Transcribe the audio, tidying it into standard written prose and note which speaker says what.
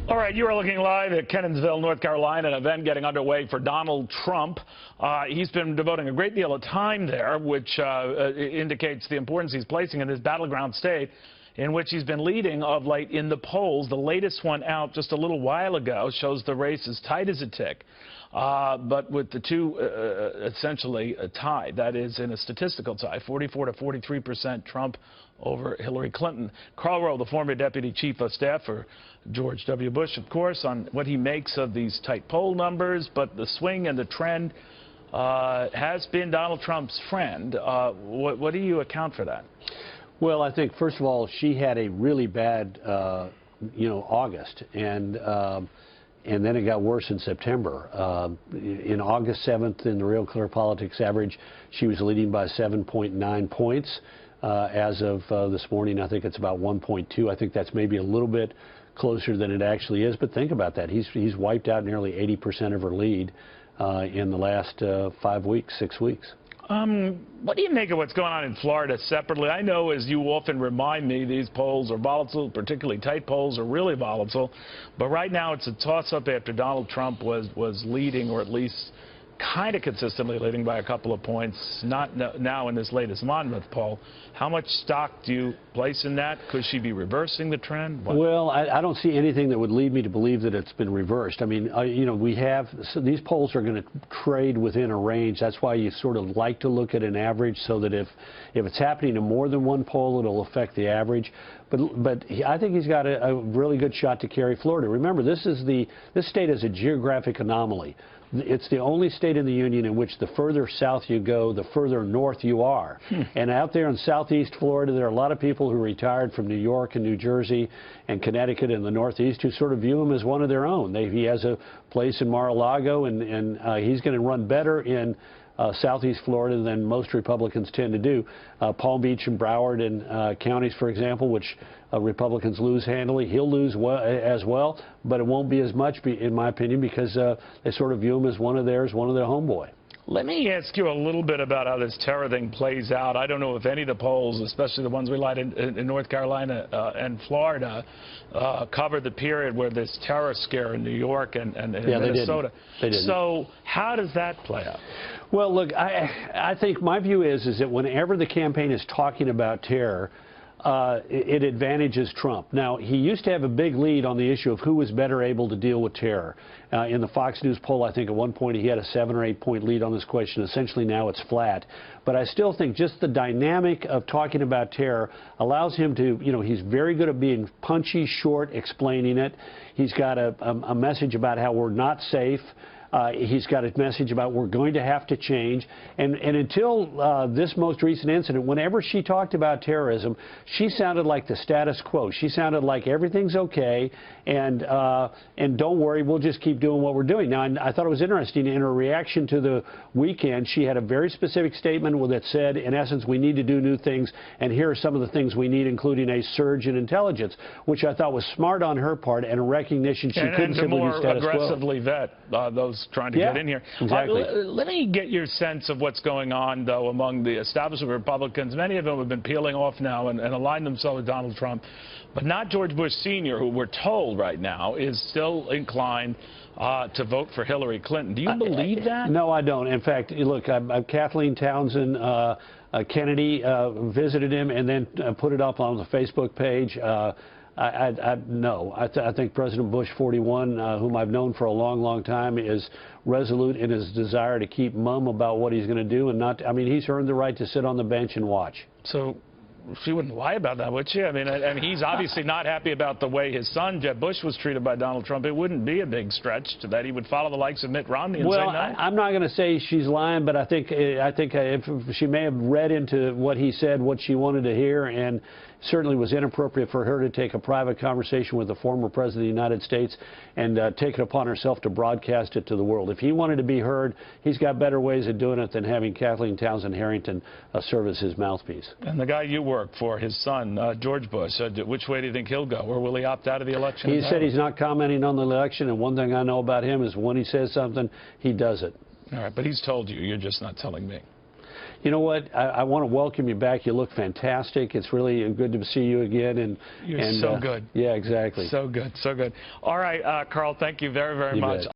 Speaker 1: All right, you are looking live at Kenansville, North Carolina, an event getting underway for Donald Trump. He's been devoting a great deal of time there, which indicates the importance he's placing in this battleground state in which he's been leading of late in the polls. The latest one out just a little while ago shows the race as tight as a tick, but with the two essentially tied. That is in a statistical tie, 44 to 43% Trump over Hillary Clinton. Karl Rove, the former deputy chief of staff for George W. Bush, of course, on what he makes of these tight poll numbers, but the swing and the trend has been Donald Trump's friend. What do you account for that?
Speaker 2: Well, I think, first of all, she had a really bad, August, and then it got worse in September. In August 7th, in the Real Clear Politics average, she was leading by 7.9 points. As of this morning, I think it's about 1.2. I think that's maybe a little bit closer than it actually is. But think about that. He's wiped out nearly 80% of her lead in the last 5 weeks, 6 weeks.
Speaker 1: What do you make of what's going on in Florida separately? I know, as you often remind me, these polls are volatile, particularly tight polls are really volatile. But right now it's a toss-up after Donald Trump was leading, or at least kind of consistently leading by a couple of points, not now in this latest Monmouth poll. How much stock do you place in that? Could she be reversing the trend? What?
Speaker 2: Well, I don't see anything that would lead me to believe that it's been reversed. I mean, we have, so these polls are going to trade within a range. That's why you sort of like to look at an average, so that if it's happening in more than one poll, it'll affect the average. But I think he's got a really good shot to carry Florida. Remember, this state is a geographic anomaly. It's the only state in the union in which the further south you go, the further north you are. And out there in southeast Florida, there are a lot of people who retired from New York and New Jersey and Connecticut and the Northeast who sort of view him as one of their own. He has a place in Mar-a-Lago, and he's going to run better in southeast Florida than most Republicans tend to do. Palm Beach and Broward and counties, for example, which Republicans lose handily, he'll lose as well, but it won't be as much, in my opinion, because they sort of view him as one of their homeboy.
Speaker 1: Let me ask you a little bit about how this terror thing plays out. I don't know if any of the polls, especially the ones we light in North Carolina and Florida, covered the period where this terror scare in New York and Minnesota.
Speaker 2: They didn't.
Speaker 1: So how does that play out?
Speaker 2: Well, look, I think my view is that whenever the campaign is talking about terror, it advantages Trump. Now, he used to have a big lead on the issue of who was better able to deal with terror. In the Fox News poll, I think at one point he had a 7 or 8 point lead on this question. Essentially now it's flat. But I still think just the dynamic of talking about terror allows him to, he's very good at being punchy, short, explaining it. He's got a message about how we're not safe. He's got a message about we're going to have to change. And until this most recent incident, whenever she talked about terrorism, she sounded like the status quo. She sounded like everything's okay, and don't worry, we'll just keep doing what we're doing. Now, I thought it was interesting in her reaction to the weekend, she had a very specific statement that said, in essence, we need to do new things, and here are some of the things we need, including a surge in intelligence, which I thought was smart on her part, and a recognition she couldn't simply do status quo.
Speaker 1: And to more aggressively vet those trying to get in here.
Speaker 2: Exactly.
Speaker 1: Let me get your sense of what's going on, though, among the establishment Republicans. Many of them have been peeling off now and aligned themselves with Donald Trump, but not George Bush Sr., who we're told right now is still inclined to vote for Hillary Clinton. Do you believe that?
Speaker 2: No, I don't. In fact, look, Kathleen Townsend Kennedy visited him and then put it up on the Facebook page. No. I think President Bush 41, whom I've known for a long, long time, is resolute in his desire to keep mum about what he's going to do, and not. I mean, he's earned the right to sit on the bench and watch.
Speaker 1: So she wouldn't lie about that, would she? I mean, he's obviously not happy about the way his son, Jeb Bush, was treated by Donald Trump. It wouldn't be a big stretch to that he would follow the likes of Mitt Romney and say no.
Speaker 2: Well, I'm not going to say she's lying, but I think if she may have read into what he said, what she wanted to hear, and certainly was inappropriate for her to take a private conversation with the former president of the United States and take it upon herself to broadcast it to the world. If he wanted to be heard, he's got better ways of doing it than having Kathleen Townsend Harrington serve as his mouthpiece.
Speaker 1: And the guy you work for, his son, George Bush, which way do you think he'll go? Or will he opt out of the election?
Speaker 2: He said he's not commenting on the election, and one thing I know about him is when he says something, he does it.
Speaker 1: All right, but he's told you. You're just not telling me.
Speaker 2: you know what? I want to welcome you back. You look fantastic. It's really good to see you again. And
Speaker 1: you're so good.
Speaker 2: Yeah, exactly.
Speaker 1: So good, so good. All right, Karl, thank you very, very much.
Speaker 2: Bet.